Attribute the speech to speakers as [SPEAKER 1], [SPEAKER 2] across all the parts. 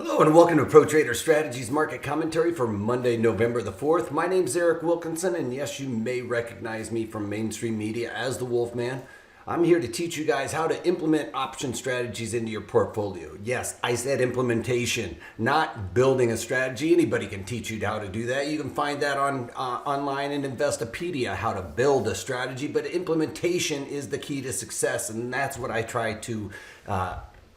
[SPEAKER 1] Hello and welcome to Pro Trader Strategies Market Commentary for Monday, November the 4th. My name's Eric Wilkinson, and yes, you may recognize me from mainstream media as the Wolfman. I'm here to teach you guys how to implement option strategies into your portfolio. Yes, I said implementation, not building a strategy. Anybody can teach you how to do that. You can find that on online in Investopedia, how to build a strategy, but implementation is the key to success, and that's what I try to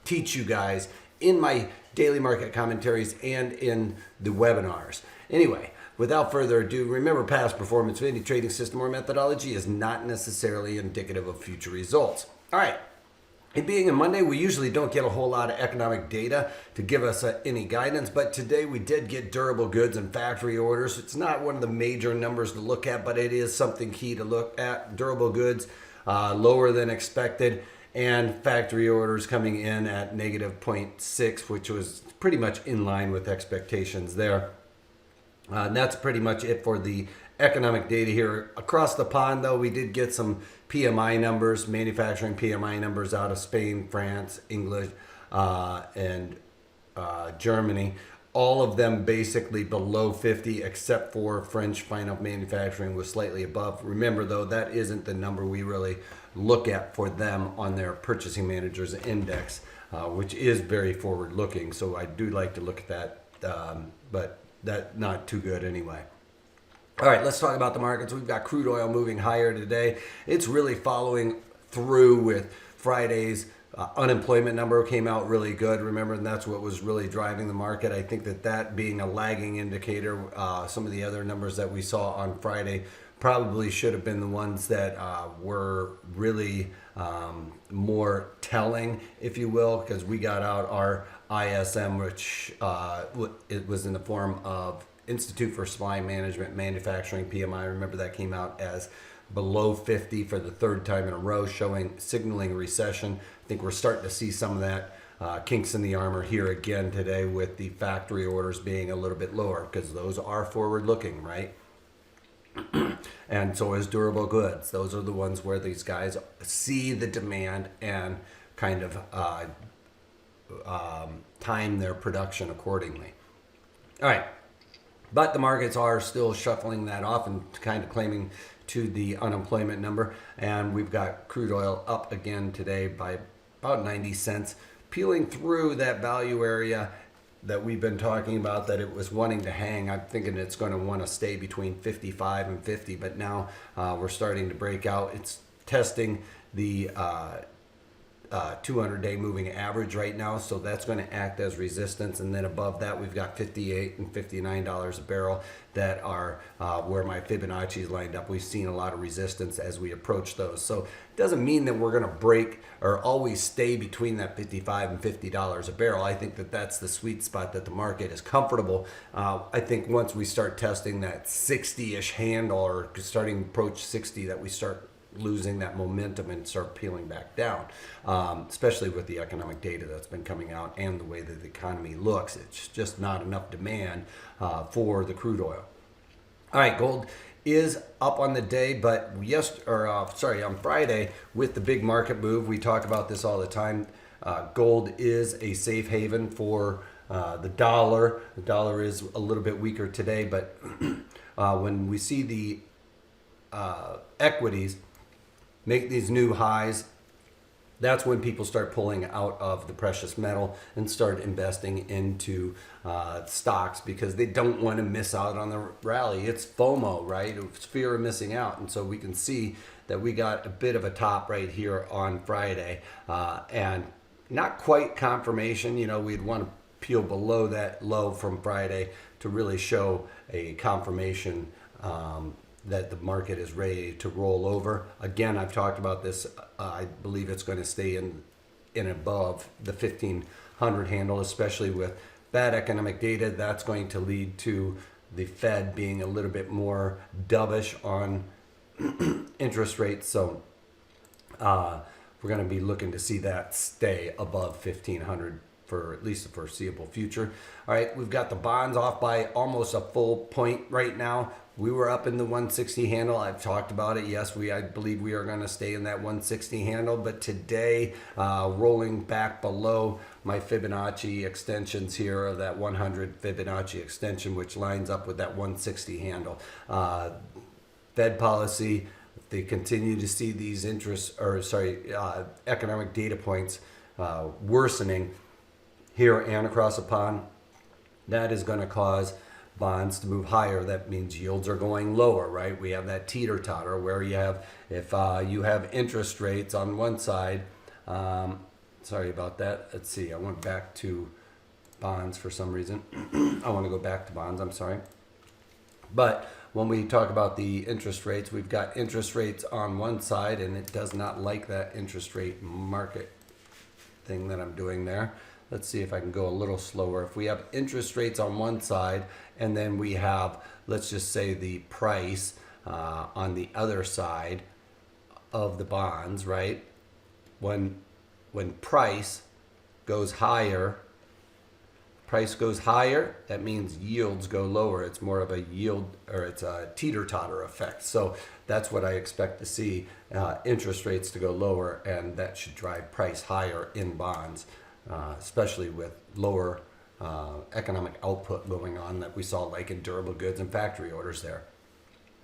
[SPEAKER 1] teach you guys in my daily market commentaries and in the webinars. Anyway, without further ado, remember past performance of any trading system or methodology is not necessarily indicative of future results. All right. It being a Monday, we usually don't get a whole lot of economic data to give us any guidance, but today we did get durable goods and factory orders. It's not one of the major numbers to look at, but it is something key to look at. Durable goods lower than expected, and factory orders coming in at negative 0.6, which was pretty much in line with expectations there. And that's pretty much it for the economic data here. Across the pond, though, we did get some PMI numbers, manufacturing PMI numbers out of Spain, France, England, and Germany. All of them basically below 50, except for French final manufacturing was slightly above. Remember, though, that isn't the number we really look at for them on their purchasing managers index, which is very forward looking. So I do like to look at that, but that's not too good anyway. All right, let's talk about the markets. We've got crude oil moving higher today. It's really following through with Friday's unemployment number came out really good. Remember, and that's what was really driving the market. I think that being a lagging indicator, some of the other numbers that we saw on Friday probably should have been the ones that were really more telling, if you will, because we got out our ISM, which it was in the form of Institute for Supply Management Manufacturing PMI. Remember, that came out as below 50 for the third time in a row, signaling recession. I think we're starting to see some of that kinks in the armor here again today, with the factory orders being a little bit lower, because those are forward looking, right? And so is durable goods. Those are the ones where these guys see the demand and kind of time their production accordingly. All right. But the markets are still shuffling that off and kind of claiming to the unemployment number. And we've got crude oil up again today by about 90 cents, peeling through that value area that we've been talking about, that it was wanting to hang. I'm thinking it's going to want to stay between 55 and 50, but now we're starting to break out. It's testing the 200-day moving average right now, so that's going to act as resistance. And then above that, we've got $58 and $59 a barrel that are where my Fibonacci is lined up. We've seen a lot of resistance as we approach those. So it doesn't mean that we're going to break or always stay between that $55 and $50 a barrel. I think that that's the sweet spot that the market is comfortable. I think once we start testing that 60-ish handle, or starting to approach 60, that we start losing that momentum and start peeling back down, especially with the economic data that's been coming out and the way that the economy looks. It's just not enough demand for the crude oil. All right, gold is up on the day, but on Friday, with the big market move, we talk about this all the time. Gold is a safe haven for the dollar. The dollar is a little bit weaker today, but when we see the equities make these new highs, that's when people start pulling out of the precious metal and start investing into stocks, because they don't want to miss out on the rally. It's FOMO, right? It's fear of missing out. And so we can see that we got a bit of a top right here on Friday, and not quite confirmation. We'd want to peel below that low from Friday to really show a confirmation that the market is ready to roll over. Again, I've talked about this. I believe it's going to stay in above the 1500 handle, especially with bad economic data. That's going to lead to the Fed being a little bit more dovish on interest rates. So we're going to be looking to see that stay above 1500 for at least the foreseeable future. All right, we've got the bonds off by almost a full point right now. We were up in the 160 handle. I've talked about it. Yes, I believe we are going to stay in that 160 handle, but today rolling back below my Fibonacci extensions here of that 100 Fibonacci extension, which lines up with that 160 handle. Fed policy, if they continue to see these economic data points worsening here and across the pond, that is going to cause bonds to move higher. That means yields are going lower, right? We have that teeter-totter where you have, if you have interest rates on one side, sorry about that. Let's see, I went back to bonds for some reason. I want to go back to bonds, I'm sorry. But when we talk about the interest rates, we've got interest rates on one side, and it does not like that interest rate market thing that I'm doing there. Let's see if I can go a little slower. If we have interest rates on one side, and then we have, let's just say, the price on the other side of the bonds, right? When price goes higher, that means yields go lower. It's more of a yield, or it's a teeter-totter effect. So that's what I expect to see, interest rates to go lower, and that should drive price higher in bonds, especially with lower economic output going on that we saw like in durable goods and factory orders there.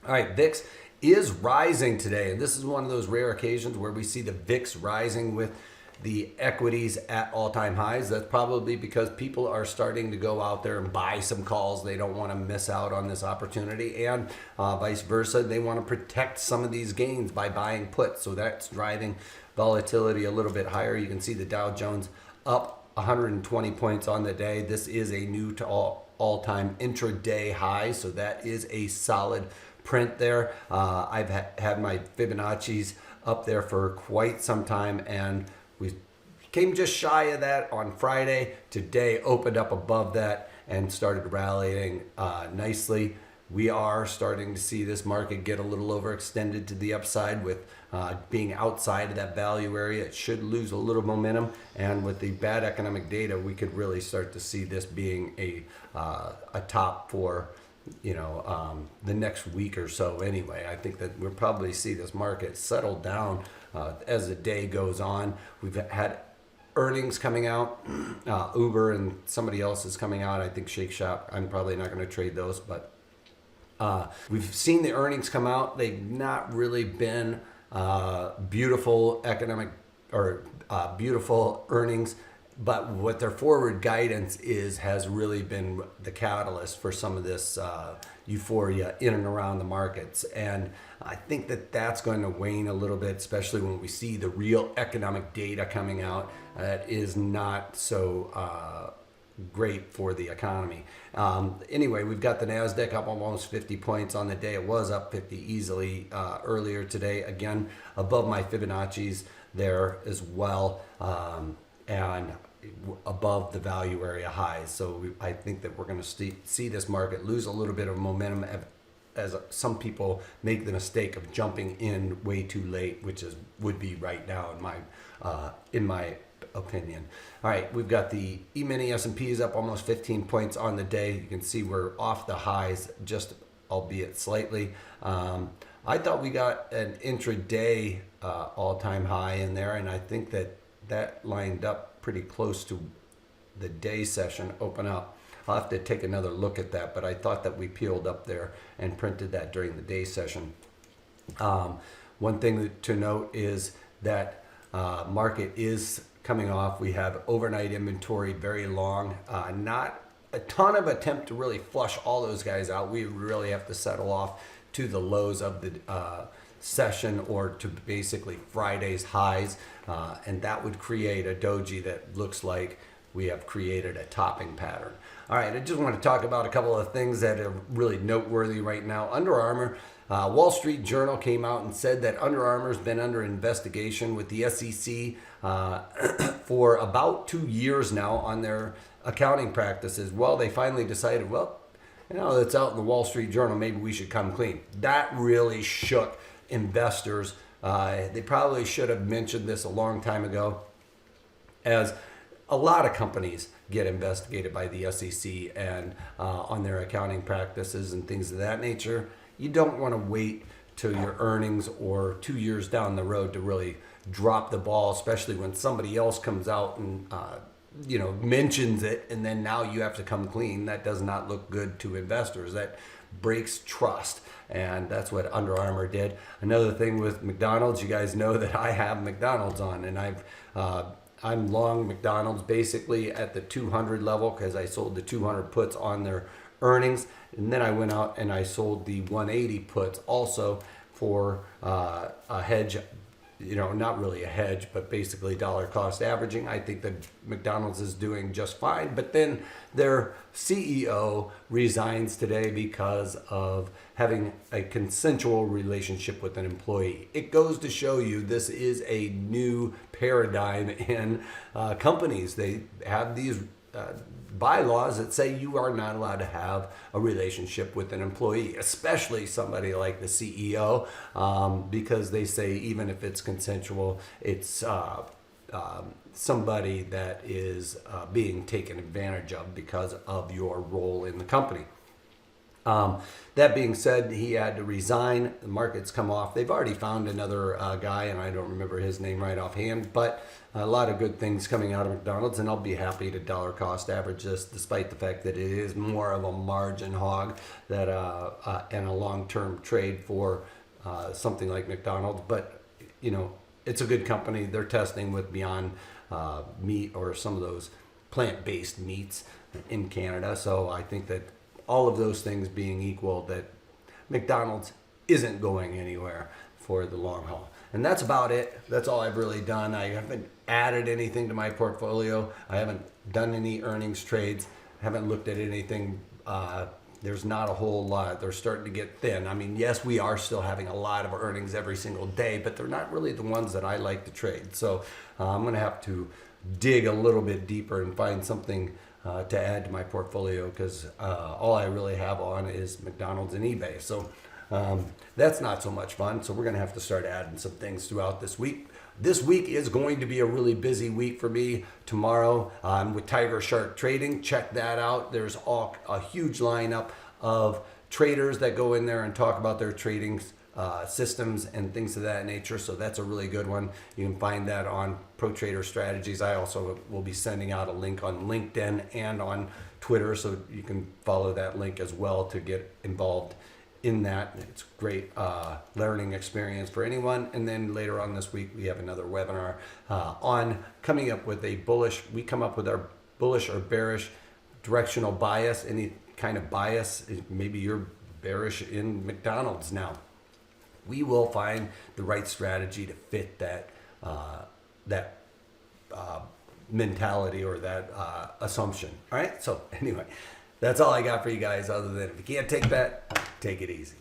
[SPEAKER 1] All right, VIX is rising today, and this is one of those rare occasions where we see the VIX rising with the equities at all-time highs. That's probably because people are starting to go out there and buy some calls. They don't want to miss out on this opportunity, and vice versa. They want to protect some of these gains by buying puts. So that's driving volatility a little bit higher. You can see the Dow Jones up 120 points on the day. This is a new to all-time intraday high. So that is a solid print there. I've had my Fibonacci's up there for quite some time, and we came just shy of that on Friday. Today opened up above that and started rallying nicely. We are starting to see this market get a little overextended to the upside with being outside of that value area. It should lose a little momentum, and with the bad economic data, we could really start to see this being a top for the next week or so. Anyway, I think that we'll probably see this market settle down as the day goes on. We've had earnings coming out. Uber and somebody else is coming out. I think Shake Shack. I'm probably not going to trade those, but we've seen the earnings come out. They've not really been beautiful economic or beautiful earnings, but what their forward guidance has really been the catalyst for some of this euphoria in and around the markets. And I think that that's going to wane a little bit, especially when we see the real economic data coming out that is not so great for the economy. Anyway, we've got the NASDAQ up almost 50 points on the day. It was up 50 easily earlier today. Again, above my Fibonacci's there as well, and above the value area highs. So I think that we're going to see this market lose a little bit of momentum as some people make the mistake of jumping in way too late, which would be right now in my opinion. All right, we've got the E-mini S&P is up almost 15 points on the day. You can see we're off the highs, just albeit slightly. I thought we got an intraday all-time high in there, and I think that lined up pretty close to the day session open up. I'll have to take another look at that, but I thought that we peeled up there and printed that during the day session. One thing to note is that market is coming off. We have overnight inventory very long, not a ton of attempt to really flush all those guys out. We really have to settle off to the lows of the session or to basically Friday's highs, and that would create a doji that looks like we have created a topping pattern. All right, I just want to talk about a couple of things that are really noteworthy right now. Under Armour, Wall Street Journal came out and said that Under Armour's been under investigation with the SEC for about 2 years now on their accounting practices. Well, they finally decided, well, it's out in the Wall Street Journal, maybe we should come clean. That really shook investors. They probably should have mentioned this a long time ago, as a lot of companies get investigated by the SEC and on their accounting practices and things of that nature. You don't want to wait till your earnings or 2 years down the road to really drop the ball, especially when somebody else comes out and mentions it, and then now you have to come clean. That does not look good to investors. That breaks trust, and that's what Under Armour did. Another thing with McDonald's, you guys know that I have McDonald's on, and I'm long McDonald's basically at the 200 level because I sold the 200 puts on their earnings, and then I went out and I sold the 180 puts also for a hedge. Not really a hedge, but basically dollar cost averaging. I think that McDonald's is doing just fine, but then their CEO resigns today because of having a consensual relationship with an employee. It goes to show you this is a new paradigm in companies. They have these bylaws that say you are not allowed to have a relationship with an employee, especially somebody like the CEO, because they say even if it's consensual, it's somebody that is being taken advantage of because of your role in the company. That being said, he had to resign. The markets come off. They've already found another guy, and I don't remember his name right offhand, but a lot of good things coming out of McDonald's, and I'll be happy to dollar cost average this, despite the fact that it is more of a margin hog that and a long-term trade for something like McDonald's. But it's a good company. They're testing with Beyond Meat or some of those plant-based meats in Canada, so I think that all of those things being equal, that McDonald's isn't going anywhere for the long haul. And that's about it. That's all I've really done. I haven't added anything to my portfolio. I haven't done any earnings trades. I haven't looked at anything. There's not a whole lot. They're starting to get thin. I mean, yes, we are still having a lot of earnings every single day, but they're not really the ones that I like to trade. So I'm going to have to dig a little bit deeper and find something to add to my portfolio, because all I really have on is McDonald's and eBay. So that's not so much fun. So we're going to have to start adding some things throughout this week. This week is going to be a really busy week for me. Tomorrow I'm with Tiger Shark Trading. Check that out. There's a huge lineup of traders that go in there and talk about their trading systems and things of that nature. So that's a really good one. You can find that on Pro Trader Strategies. I also will be sending out a link on LinkedIn and on Twitter, so you can follow that link as well to get involved in that. It's a great learning experience for anyone. And then later on this week, we have another webinar on coming up with a bullish. We come up with our bullish or bearish directional bias, any kind of bias. Maybe you're bearish in McDonald's now. We will find the right strategy to fit that mentality or that assumption. All right. So anyway, that's all I got for you guys, other than if you can't take that, take it easy.